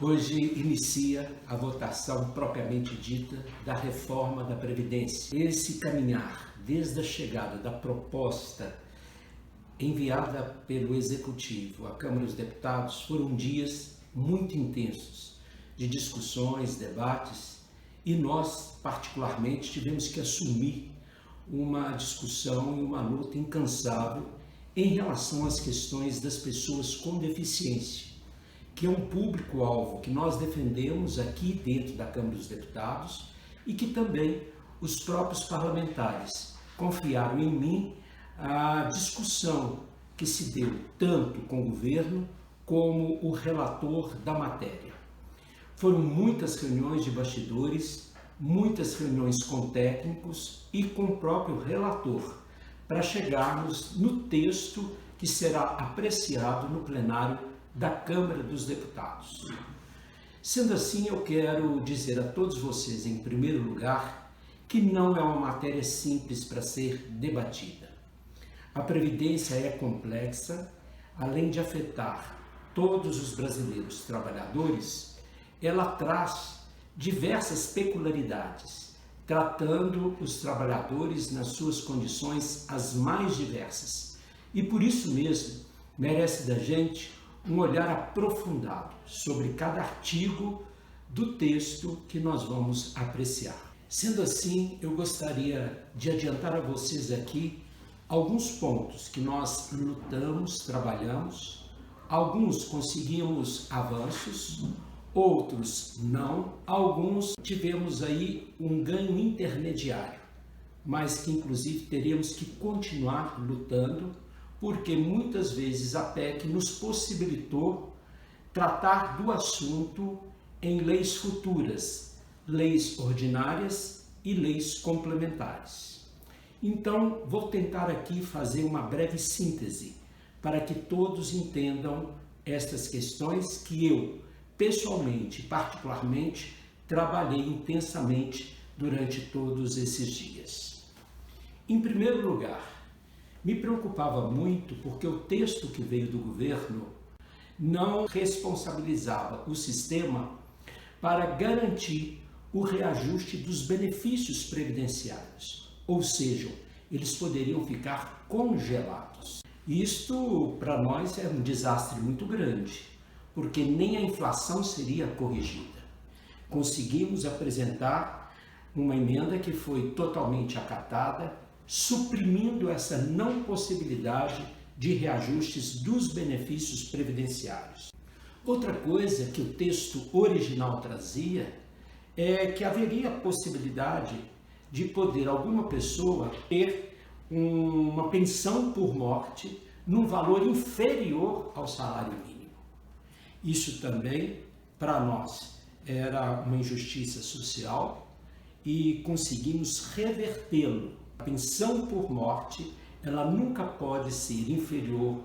Hoje inicia a votação propriamente dita da reforma da Previdência. Esse caminhar, desde a chegada da proposta enviada pelo Executivo à Câmara dos Deputados, foram dias muito intensos de discussões, debates, e nós, particularmente, tivemos que assumir uma discussão e uma luta incansável em relação às questões das pessoas com deficiência, que é um público-alvo que nós defendemos aqui dentro da Câmara dos Deputados e que também os próprios parlamentares confiaram em mim a discussão que se deu tanto com o governo como o relator da matéria. Foram muitas reuniões de bastidores, muitas reuniões com técnicos e com o próprio relator, para chegarmos no texto que será apreciado no plenário da Câmara dos Deputados. Sendo assim, eu quero dizer a todos vocês, em primeiro lugar, que não é uma matéria simples para ser debatida. A Previdência é complexa, além de afetar todos os brasileiros trabalhadores, ela traz diversas peculiaridades, tratando os trabalhadores nas suas condições as mais diversas. E por isso mesmo, merece da gente um olhar aprofundado sobre cada artigo do texto que nós vamos apreciar. Sendo assim, eu gostaria de adiantar a vocês aqui alguns pontos que nós lutamos, trabalhamos, alguns conseguimos avanços, outros não, alguns tivemos aí um ganho intermediário, mas que inclusive teremos que continuar lutando, porque muitas vezes a PEC nos possibilitou tratar do assunto em leis futuras, leis ordinárias e leis complementares. Então, vou tentar aqui fazer uma breve síntese para que todos entendam estas questões que eu, pessoalmente, particularmente, trabalhei intensamente durante todos esses dias. Em primeiro lugar, me preocupava muito porque o texto que veio do governo não responsabilizava o sistema para garantir o reajuste dos benefícios previdenciários, ou seja, eles poderiam ficar congelados. Isto, para nós, é um desastre muito grande, porque nem a inflação seria corrigida. Conseguimos apresentar uma emenda que foi totalmente acatada, suprimindo essa não possibilidade de reajustes dos benefícios previdenciários. Outra coisa que o texto original trazia é que haveria a possibilidade de poder alguma pessoa ter uma pensão por morte num valor inferior ao salário mínimo. Isso também, para nós, era uma injustiça social e conseguimos revertê-lo. A pensão por morte, ela nunca pode ser inferior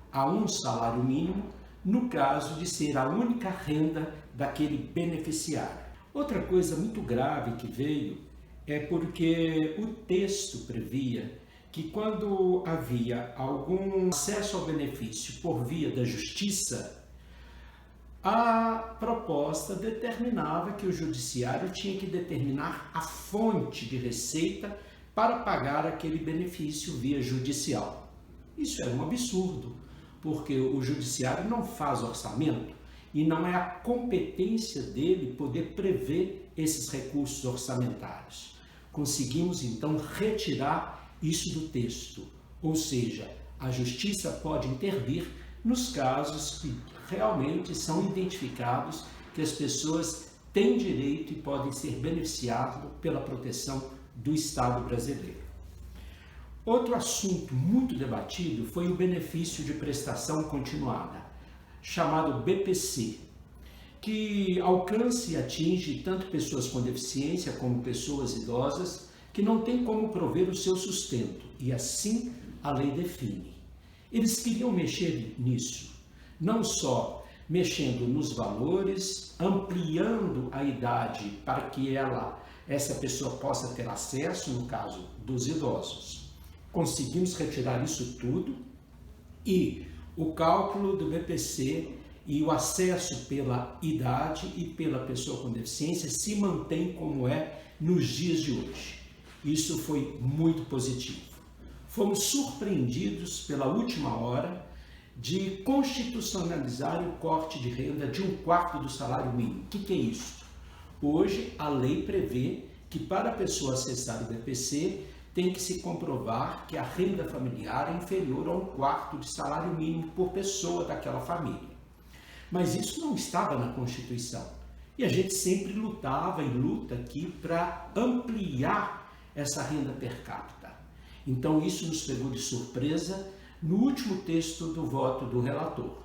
a um salário mínimo, no caso de ser a única renda daquele beneficiário. Outra coisa muito grave que veio é porque o texto previa que quando havia algum acesso ao benefício por via da justiça, a proposta determinava que o judiciário tinha que determinar a fonte de receita para pagar aquele benefício via judicial. Isso é um absurdo, porque o judiciário não faz orçamento e não é a competência dele poder prever esses recursos orçamentários. Conseguimos então retirar isso do texto, ou seja, a justiça pode intervir nos casos que realmente são identificados que as pessoas têm direito e podem ser beneficiadas pela proteção do Estado brasileiro. Outro assunto muito debatido foi o benefício de prestação continuada, chamado BPC, que alcança e atinge tanto pessoas com deficiência como pessoas idosas que não têm como prover o seu sustento, e assim a lei define. Eles queriam mexer nisso, não só mexendo nos valores, ampliando a idade para que essa pessoa possa ter acesso, no caso dos idosos. Conseguimos retirar isso tudo e o cálculo do BPC e o acesso pela idade e pela pessoa com deficiência se mantém como é nos dias de hoje. Isso foi muito positivo. Fomos surpreendidos pela última hora de constitucionalizar o corte de renda de 1/4 do salário mínimo. O que é isso? Hoje, a lei prevê que para a pessoa acessar o BPC, tem que se comprovar que a renda familiar é inferior a 1/4 de salário mínimo por pessoa daquela família. Mas isso não estava na Constituição. E a gente sempre lutava e luta aqui para ampliar essa renda per capita. Então isso nos pegou de surpresa no último texto do voto do relator.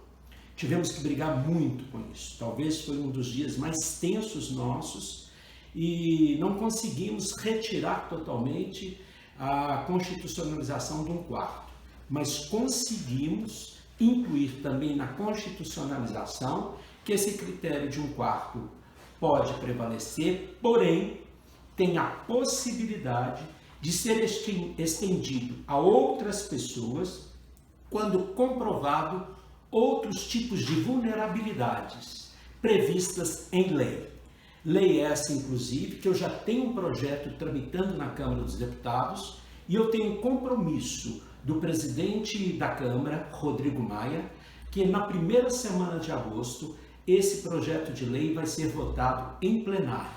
Tivemos que brigar muito com isso. Talvez foi um dos dias mais tensos nossos e não conseguimos retirar totalmente a constitucionalização de 1/4, mas conseguimos incluir também na constitucionalização que esse critério de 1/4 pode prevalecer, porém tem a possibilidade de ser estendido a outras pessoas quando comprovado outros tipos de vulnerabilidades previstas em lei. Lei essa, inclusive, que eu já tenho um projeto tramitando na Câmara dos Deputados e eu tenho um compromisso do presidente da Câmara, Rodrigo Maia, que na primeira semana de agosto esse projeto de lei vai ser votado em plenário.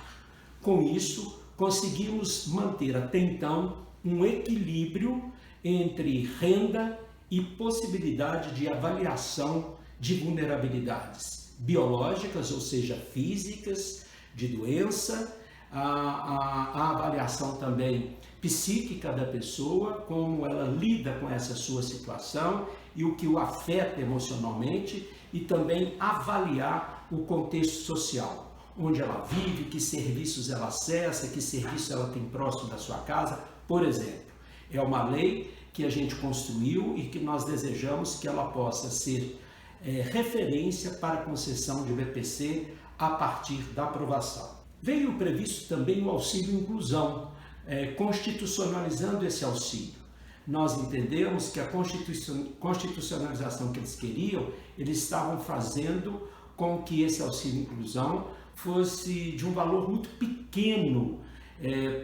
Com isso, conseguimos manter até então um equilíbrio entre renda e possibilidade de avaliação de vulnerabilidades biológicas, ou seja, físicas, de doença, a avaliação também psíquica da pessoa, como ela lida com essa sua situação e o que o afeta emocionalmente, e também avaliar o contexto social, onde ela vive, que serviços ela acessa, que serviço ela tem próximo da sua casa, por exemplo. É uma lei que a gente construiu e que nós desejamos que ela possa ser referência para a concessão de BPC a partir da aprovação. Veio previsto também o auxílio inclusão, constitucionalizando esse auxílio. Nós entendemos que a constitucionalização que eles queriam, eles estavam fazendo com que esse auxílio inclusão fosse de um valor muito pequeno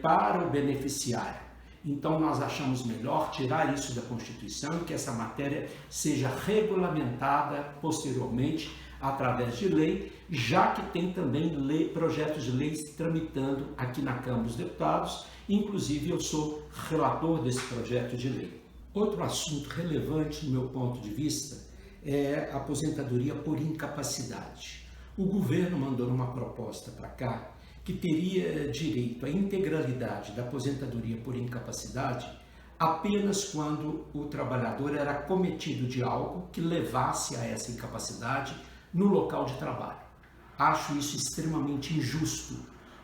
para o beneficiário. Então nós achamos melhor tirar isso da Constituição e que essa matéria seja regulamentada posteriormente através de lei, já que tem também projetos de leis tramitando aqui na Câmara dos Deputados, inclusive eu sou relator desse projeto de lei. Outro assunto relevante, no meu ponto de vista, é a aposentadoria por incapacidade. O governo mandou uma proposta para cá que teria direito à integralidade da aposentadoria por incapacidade apenas quando o trabalhador era cometido de algo que levasse a essa incapacidade no local de trabalho. Acho isso extremamente injusto,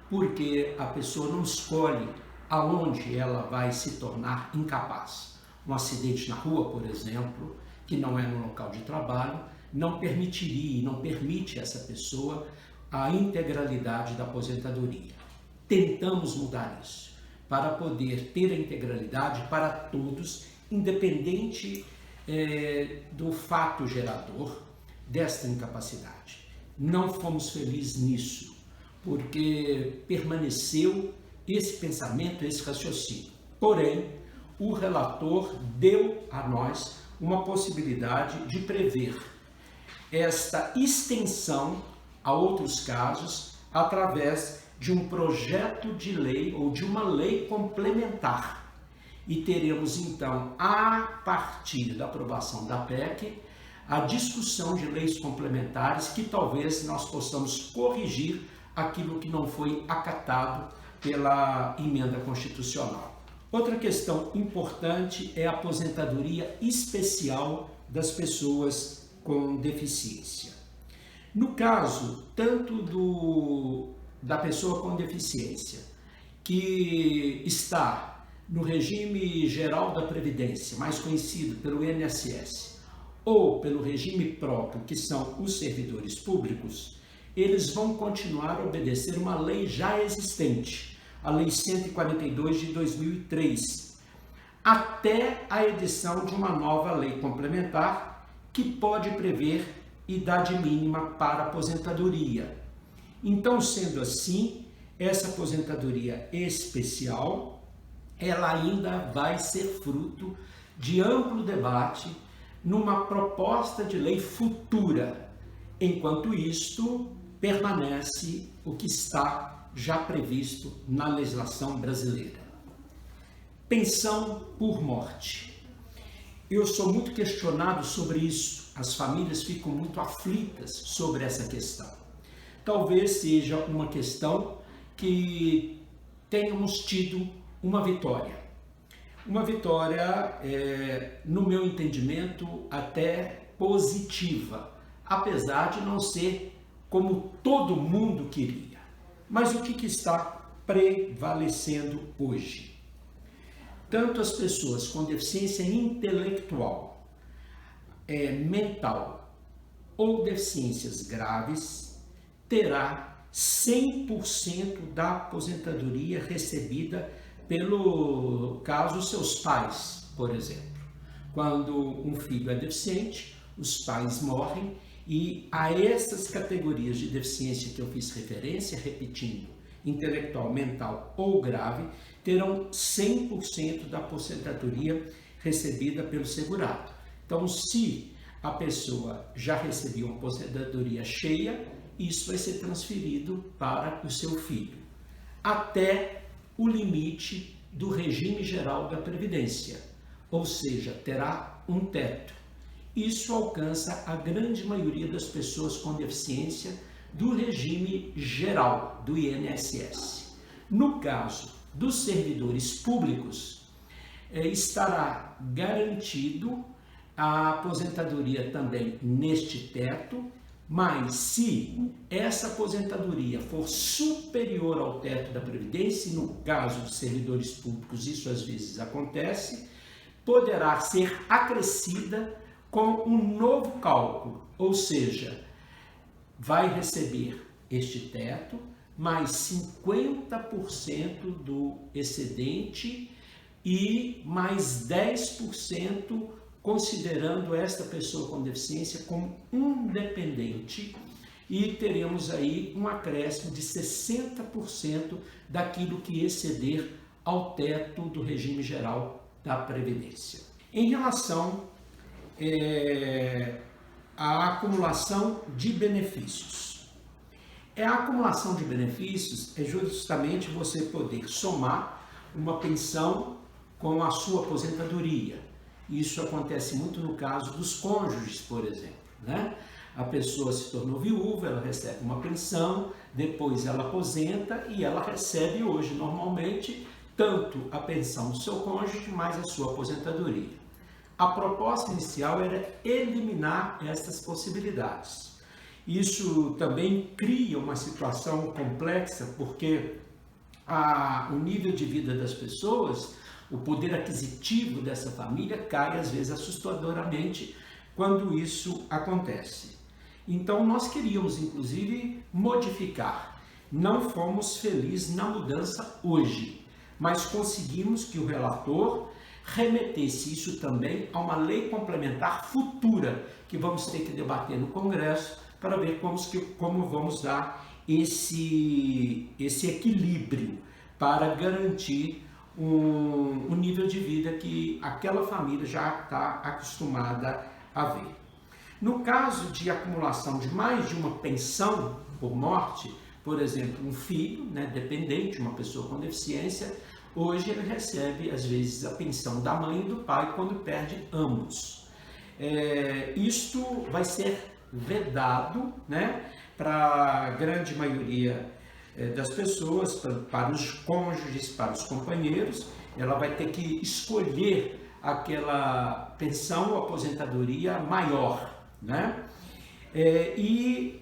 porque a pessoa não escolhe aonde ela vai se tornar incapaz. Um acidente na rua, por exemplo, que não é no local de trabalho, não permitiria e não permite a essa pessoa a integralidade da aposentadoria. Tentamos mudar isso, para poder ter a integralidade para todos, independente do fato gerador desta incapacidade. Não fomos felizes nisso, porque permaneceu esse pensamento, esse raciocínio. Porém, o relator deu a nós uma possibilidade de prever esta extensão a outros casos através de um projeto de lei ou de uma lei complementar. E teremos então, a partir da aprovação da PEC, a discussão de leis complementares que talvez nós possamos corrigir aquilo que não foi acatado pela emenda constitucional. Outra questão importante é a aposentadoria especial das pessoas com deficiência. No caso, tanto da pessoa com deficiência que está no regime geral da Previdência, mais conhecido pelo INSS, ou pelo regime próprio, que são os servidores públicos, eles vão continuar a obedecer uma lei já existente, a Lei 142 de 2003, até a edição de uma nova lei complementar que pode prever idade mínima para aposentadoria. Então, sendo assim, essa aposentadoria especial, ela ainda vai ser fruto de amplo debate numa proposta de lei futura. Enquanto isto, permanece o que está já previsto na legislação brasileira. Pensão por morte. Eu sou muito questionado sobre isso. As famílias ficam muito aflitas sobre essa questão. Talvez seja uma questão que tenhamos tido uma vitória. Uma vitória, no meu entendimento, até positiva, apesar de não ser como todo mundo queria. Mas o que está prevalecendo hoje? Tanto as pessoas com deficiência intelectual, mental ou deficiências graves terá 100% da aposentadoria recebida pelo caso seus pais, por exemplo. Quando um filho é deficiente, os pais morrem e a essas categorias de deficiência que eu fiz referência, repetindo, intelectual, mental ou grave, terão 100% da aposentadoria recebida pelo segurado. Então, se a pessoa já recebeu uma aposentadoria cheia, isso vai ser transferido para o seu filho, até o limite do regime geral da Previdência, ou seja, terá um teto. Isso alcança a grande maioria das pessoas com deficiência do regime geral do INSS. No caso dos servidores públicos, estará garantido a aposentadoria também neste teto, mas se essa aposentadoria for superior ao teto da Previdência, e no caso dos servidores públicos isso às vezes acontece, poderá ser acrescida com um novo cálculo, ou seja, vai receber este teto mais 50% do excedente e mais 10% considerando esta pessoa com deficiência como independente, e teremos aí um acréscimo de 60% daquilo que exceder ao teto do regime geral da Previdência. Em relação à acumulação de benefícios. A acumulação de benefícios é justamente você poder somar uma pensão com a sua aposentadoria. Isso acontece muito no caso dos cônjuges, por exemplo, né? A pessoa se tornou viúva, ela recebe uma pensão, depois ela aposenta e ela recebe hoje, normalmente, tanto a pensão do seu cônjuge, mais a sua aposentadoria. A proposta inicial era eliminar essas possibilidades. Isso também cria uma situação complexa, porque o nível de vida das pessoas, o poder aquisitivo dessa família cai às vezes assustadoramente quando isso acontece. Então nós queríamos inclusive modificar. Não fomos felizes na mudança hoje, mas conseguimos que o relator remetesse isso também a uma lei complementar futura, que vamos ter que debater no Congresso para ver como vamos dar esse equilíbrio para garantir um nível de vida que aquela família já está acostumada a ver. No caso de acumulação de mais de uma pensão por morte, por exemplo, um filho, dependente, uma pessoa com deficiência, hoje ele recebe às vezes a pensão da mãe e do pai quando perde ambos. Isto vai ser vedado, para a grande maioria das pessoas, para os cônjuges, para os companheiros. Ela vai ter que escolher aquela pensão ou aposentadoria maior, e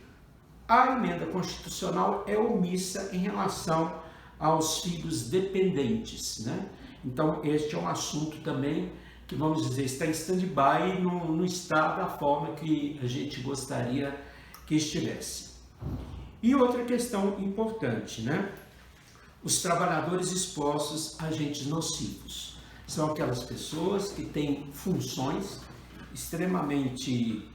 a emenda constitucional é omissa em relação aos filhos dependentes, Então este é um assunto também que, vamos dizer, está em stand-by, não está da forma que a gente gostaria que estivesse. E outra questão importante, Os trabalhadores expostos a agentes nocivos. São aquelas pessoas que têm funções extremamente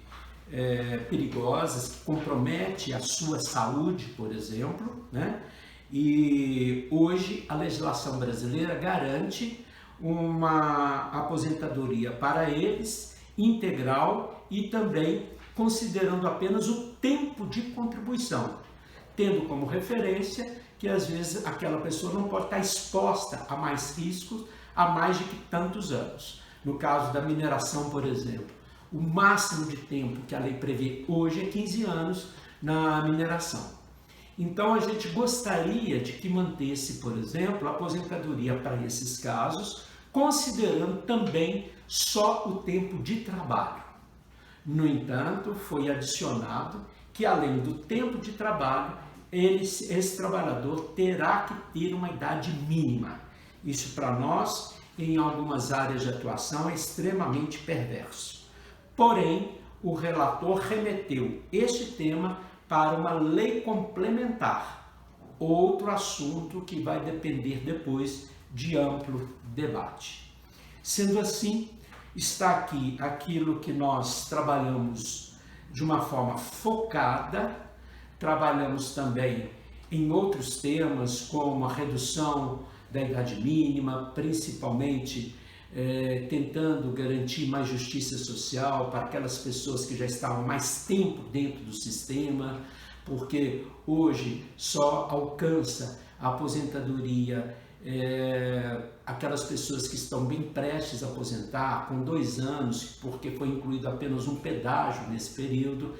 perigosas, que comprometem a sua saúde, por exemplo, né? E hoje a legislação brasileira garante uma aposentadoria para eles integral e também considerando apenas o tempo de contribuição, tendo como referência que às vezes aquela pessoa não pode estar exposta a mais riscos há mais de tantos anos. No caso da mineração, por exemplo, o máximo de tempo que a lei prevê hoje é 15 anos na mineração. Então a gente gostaria de que mantesse, por exemplo, a aposentadoria para esses casos, considerando também só o tempo de trabalho. No entanto, foi adicionado que além do tempo de trabalho, esse trabalhador terá que ter uma idade mínima. Isso para nós, em algumas áreas de atuação, é extremamente perverso. Porém, o relator remeteu este tema para uma lei complementar, outro assunto que vai depender depois de amplo debate. Sendo assim, está aqui aquilo que nós trabalhamos de uma forma focada, trabalhamos também em outros temas, como a redução da idade mínima, principalmente tentando garantir mais justiça social para aquelas pessoas que já estavam mais tempo dentro do sistema, porque hoje só alcança a aposentadoria aquelas pessoas que estão bem prestes a aposentar, com 2 anos, porque foi incluído apenas um pedágio nesse período.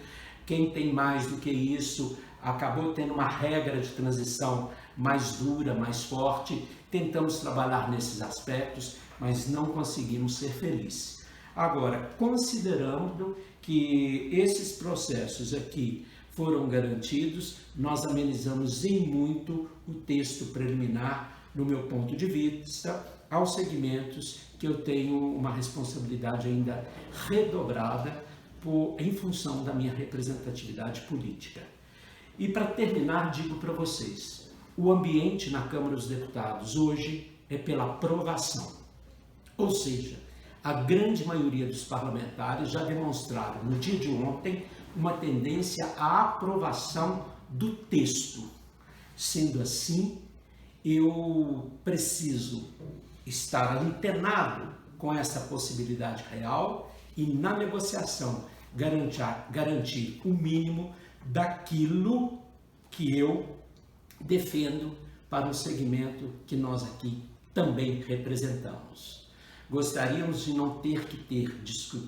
Quem tem mais do que isso acabou tendo uma regra de transição mais dura, mais forte. Tentamos trabalhar nesses aspectos, mas não conseguimos ser felizes. Agora, considerando que esses processos aqui foram garantidos, nós amenizamos em muito o texto preliminar, no meu ponto de vista, aos segmentos que eu tenho uma responsabilidade ainda redobrada em função da minha representatividade política. E para terminar, digo para vocês, o ambiente na Câmara dos Deputados hoje é pela aprovação. Ou seja, a grande maioria dos parlamentares já demonstraram no dia de ontem uma tendência à aprovação do texto. Sendo assim, eu preciso estar antenado com essa possibilidade real e na negociação garantir o mínimo daquilo que eu defendo para o segmento que nós aqui também representamos. Gostaríamos de não ter que ter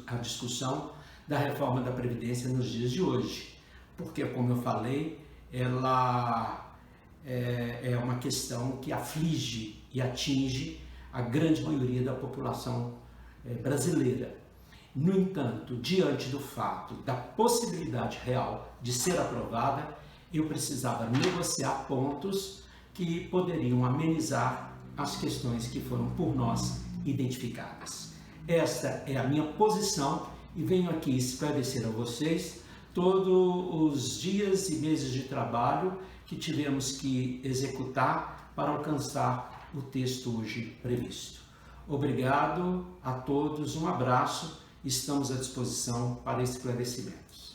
a discussão da reforma da Previdência nos dias de hoje, porque, como eu falei, ela é uma questão que aflige e atinge a grande maioria da população brasileira. No entanto, diante do fato da possibilidade real de ser aprovada, eu precisava negociar pontos que poderiam amenizar as questões que foram por nós identificadas. Esta é a minha posição e venho aqui esclarecer a vocês todos os dias e meses de trabalho que tivemos que executar para alcançar o texto hoje previsto. Obrigado a todos, um abraço, estamos à disposição para esclarecimentos.